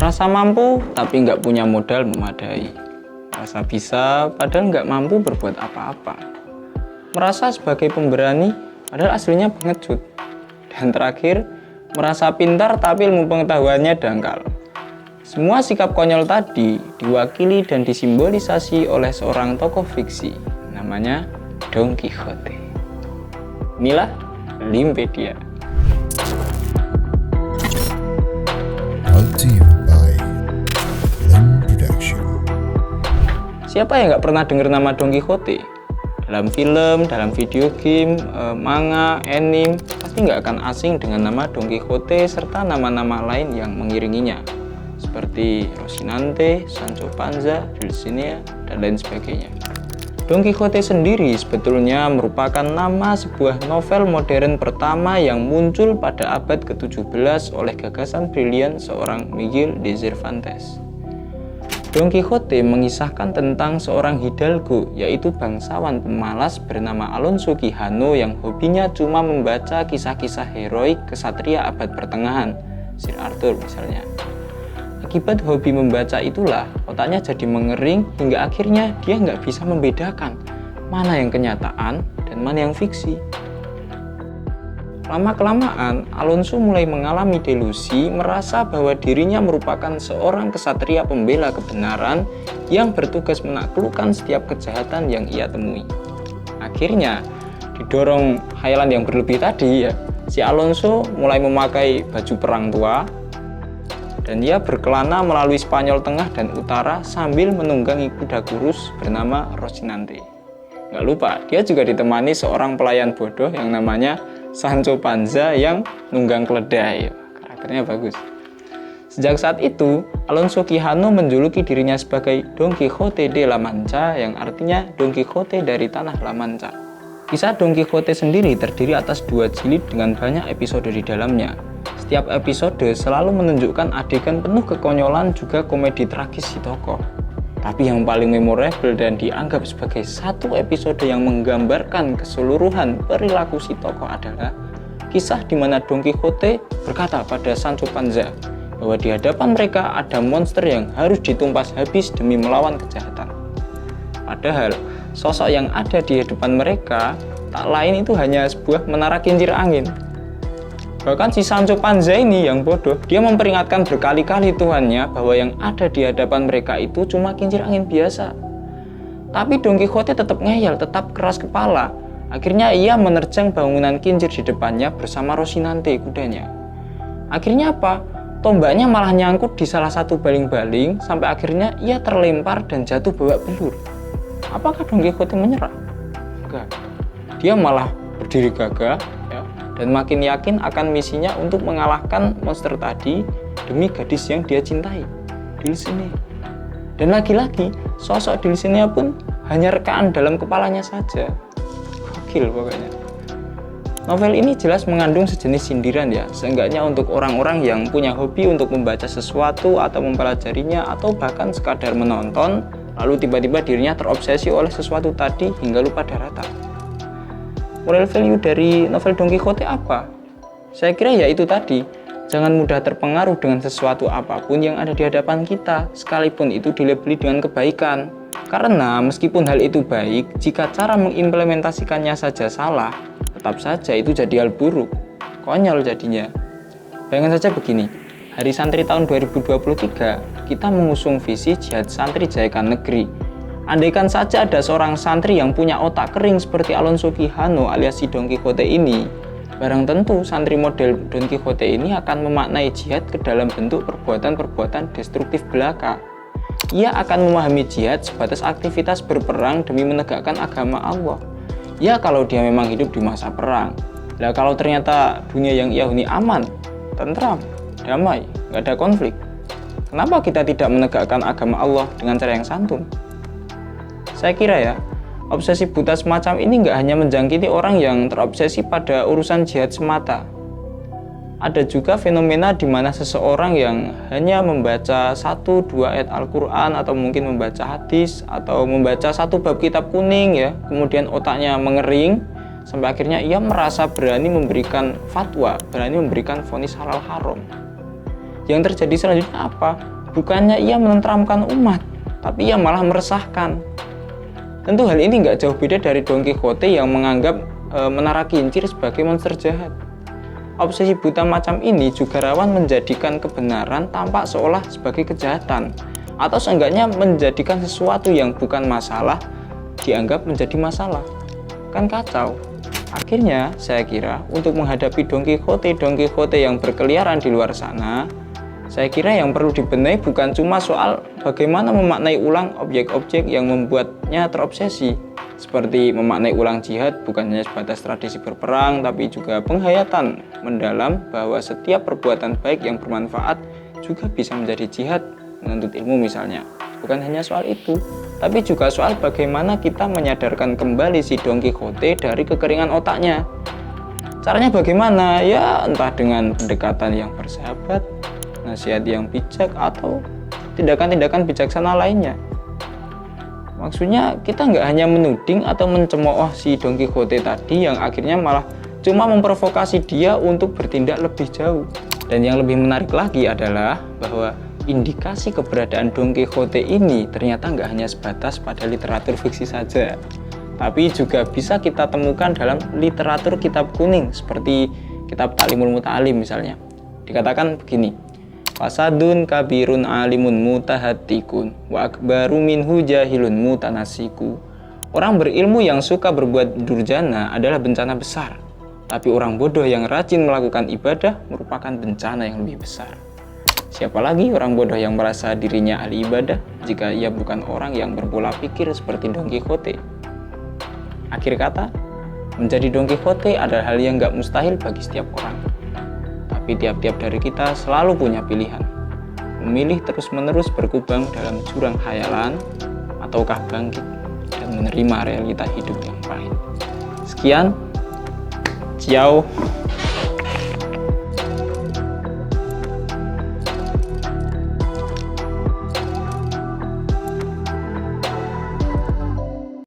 Merasa mampu tapi nggak punya modal memadai. Merasa bisa padahal nggak mampu berbuat apa-apa. Merasa sebagai pemberani padahal aslinya pengecut. Dan terakhir, merasa pintar tapi ilmu pengetahuannya dangkal. Semua sikap konyol tadi diwakili dan disimbolisasi oleh seorang tokoh fiksi, namanya Don Quixote. Inilah Limpedia. Siapa yang nggak pernah dengar nama Don Quixote? Dalam film, dalam video game, manga, anime, pasti nggak akan asing dengan nama Don Quixote serta nama-nama lain yang mengiringinya, seperti Rocinante, Sancho Panza, Dulcinea, dan lain sebagainya. Don Quixote sendiri sebetulnya merupakan nama sebuah novel modern pertama yang muncul pada abad ke-17 oleh gagasan brilian seorang Miguel de Cervantes. Don Quixote mengisahkan tentang seorang hidalgo, yaitu bangsawan pemalas bernama Alonso Quijano yang hobinya cuma membaca kisah-kisah heroik kesatria abad pertengahan, Sir Arthur misalnya. Akibat hobi membaca itulah, otaknya jadi mengering hingga akhirnya dia nggak bisa membedakan mana yang kenyataan dan mana yang fiksi. Lama-kelamaan, Alonso mulai mengalami delusi, merasa bahwa dirinya merupakan seorang kesatria pembela kebenaran yang bertugas menaklukkan setiap kejahatan yang ia temui. Akhirnya, didorong khayalan yang berlebih tadi, si Alonso mulai memakai baju perang tua, dan ia berkelana melalui Spanyol tengah dan utara sambil menunggangi kuda kurus bernama Rocinante. Nggak lupa, dia juga ditemani seorang pelayan bodoh yang namanya Sancho Panza yang nunggang keledai. Karakternya bagus. Sejak saat itu, Alonso Quijano menjuluki dirinya sebagai Don Quixote de la Mancha, yang artinya Don Quixote dari tanah La Mancha. Kisah Don Quixote sendiri terdiri atas 2 jilid dengan banyak episode di dalamnya. Setiap episode selalu menunjukkan adegan penuh kekonyolan juga komedi tragis si tokoh. Tapi yang paling memorable dan dianggap sebagai satu episode yang menggambarkan keseluruhan perilaku si tokoh adalah kisah di mana Don Quixote berkata pada Sancho Panza bahwa di hadapan mereka ada monster yang harus ditumpas habis demi melawan kejahatan. Padahal sosok yang ada di hadapan mereka tak lain itu hanya sebuah menara kincir angin. Bahkan si Sancho Panza ini yang bodoh, dia memperingatkan berkali-kali tuannya bahwa yang ada di hadapan mereka itu cuma kincir angin biasa. Tapi Don Quixote tetap ngeyel, tetap keras kepala. Akhirnya ia menerjang bangunan kincir di depannya bersama Rocinante kudanya. Akhirnya apa? Tombaknya malah nyangkut di salah satu baling-baling sampai akhirnya ia terlempar dan jatuh babak belur. Apakah Don Quixote menyerah? Enggak. Dia malah berdiri gagah dan makin yakin akan misinya untuk mengalahkan monster tadi demi gadis yang dia cintai, Dulcinea. Dan lagi-lagi, sosok Dulcinea pun hanya rekaan dalam kepalanya saja. Gokil pokoknya. Novel ini jelas mengandung sejenis sindiran seenggaknya untuk orang-orang yang punya hobi untuk membaca sesuatu atau mempelajarinya atau bahkan sekadar menonton, lalu tiba-tiba dirinya terobsesi oleh sesuatu tadi hingga lupa daratan. Moral value dari novel Don Quixote apa? Saya kira ya itu tadi, jangan mudah terpengaruh dengan sesuatu apapun yang ada di hadapan kita, sekalipun itu dilabeli dengan kebaikan. Karena meskipun hal itu baik, jika cara mengimplementasikannya saja salah, tetap saja itu jadi hal buruk, konyol jadinya. Bayangkan saja begini, Hari Santri tahun 2023, kita mengusung visi jihad santri jayakan negeri. Andaikan saja ada seorang santri yang punya otak kering seperti Alonso Quijano alias si Don Quixote ini, barang tentu santri model Don Quixote ini akan memaknai jihad ke dalam bentuk perbuatan-perbuatan destruktif belaka. Ia akan memahami jihad sebatas aktivitas berperang demi menegakkan agama Allah. Ya kalau dia memang hidup di masa perang. Lah kalau ternyata dunia yang ia huni aman, tentram, damai, nggak ada konflik, kenapa kita tidak menegakkan agama Allah dengan cara yang santun? Saya kira obsesi buta semacam ini nggak hanya menjangkiti orang yang terobsesi pada urusan jihad semata. Ada juga fenomena di mana seseorang yang hanya membaca 1-2 ayat Al-Quran atau mungkin membaca hadis atau membaca 1 bab kitab kuning kemudian otaknya mengering sampai akhirnya ia merasa berani memberikan fatwa, berani memberikan vonis halal haram. Yang terjadi selanjutnya apa? Bukannya ia menenteramkan umat, tapi ia malah meresahkan. Tentu hal ini nggak jauh beda dari Don Quixote yang menganggap Menara Kincir sebagai monster jahat. Obsesi buta macam ini juga rawan menjadikan kebenaran tampak seolah sebagai kejahatan, atau seenggaknya menjadikan sesuatu yang bukan masalah dianggap menjadi masalah. Kan kacau. Akhirnya, saya kira untuk menghadapi Don Quixote yang berkeliaran di luar sana, saya kira yang perlu dibenahi bukan cuma soal bagaimana memaknai ulang objek-objek yang membuatnya terobsesi, seperti memaknai ulang jihad bukan hanya sebatas tradisi berperang, tapi juga penghayatan mendalam bahwa setiap perbuatan baik yang bermanfaat juga bisa menjadi jihad, menuntut ilmu misalnya. Bukan hanya soal itu, tapi juga soal bagaimana kita menyadarkan kembali si Don Quixote dari kekeringan otaknya. Caranya bagaimana? Ya entah dengan pendekatan yang bersahabat, nasihat yang bijak, atau tindakan-tindakan bijaksana lainnya. Maksudnya kita nggak hanya menuding atau mencemooh si Don Quixote tadi yang akhirnya malah cuma memprovokasi dia untuk bertindak lebih jauh. Dan yang lebih menarik lagi adalah bahwa indikasi keberadaan Don Quixote ini ternyata nggak hanya sebatas pada literatur fiksi saja, tapi juga bisa kita temukan dalam literatur kitab kuning seperti kitab Ta'limul Muta'alim misalnya. Dikatakan begini, fasadun kabirun alimun mutahattikun wa akbaru minhu jahilun mutanasiku. Orang berilmu yang suka berbuat durjana adalah bencana besar, tapi orang bodoh yang rajin melakukan ibadah merupakan bencana yang lebih besar. Siapa lagi orang bodoh yang merasa dirinya ahli ibadah jika ia bukan orang yang berpola pikir seperti Don Quixote? Akhir kata, menjadi Don Quixote adalah hal yang gak mustahil bagi setiap orang. Tapi tiap-tiap dari kita selalu punya pilihan, memilih terus-menerus berkubang dalam jurang khayalan, ataukah bangkit dan menerima realita hidup yang pahit. Sekian, ciao.